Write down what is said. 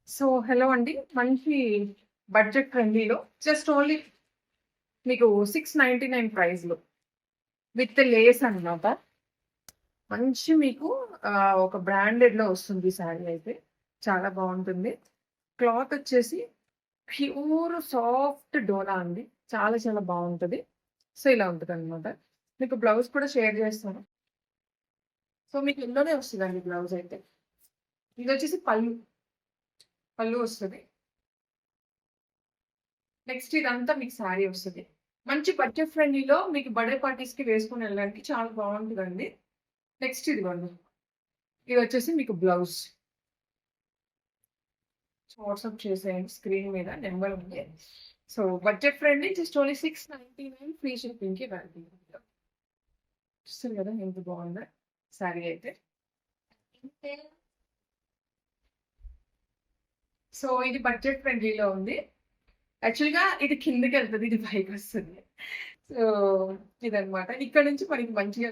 So, hello అండి. మంచి budget ఫ్రెండ్లీలో just only మీకు 699 ప్రైస్‌లో విత్ లేస్ అన్నమాట. మంచి మీకు ఒక బ్రాండెడ్‌లో వస్తుంది ఈ శారీ అయితే. చాలా బావుంటుంది. క్లాత్ వచ్చేసి ప్యూర్ సాఫ్ట్ డోలా అండి. చాలా చాలా బావుంటది. సో, ఇలా ఉంటదనమాట. మీకు బ్లౌజ్ కూడా షేర్ చేస్తాను. సో, మీకు ఇందులోనే వస్తదండి బ్లౌజ్ అయితే. ఇదొచ్చేసి పళ్ళు. పళ్ళు వస్తది. నెక్స్ట్ ఇదంతా మీకు శారీ వస్తది. మంచి బడ్జెట్ ఫ్రెండ్లీలో మీకు బర్త్‌డే పార్టీస్‌కి వేసుకొని వెళ్ళడానికి చాలా బావుంటదండి. నెక్స్ట్ ఇదిగోండి. ఇదొచ్చేసి మీకు బ్లౌజ్. వాట్సాప్ చేసేయండి స్క్రీన్ మీద నెంబర్ ఉంది. So, budget friendly just only 699 free షిప్పింగ్‌కి ఇవ్వండి. చూస్తారు కదా ఎంత బావుందో శారీ అయితే. సో, ఇది బడ్జెట్ ఫ్రెండ్లీలో ఉంది. యాక్చువల్‌గా ఇది కిందకెళ్తది. ఇది పైకొస్తది. సో, ఇదనమాట. ఇక్కడ నుంచి మనకి మంచిగా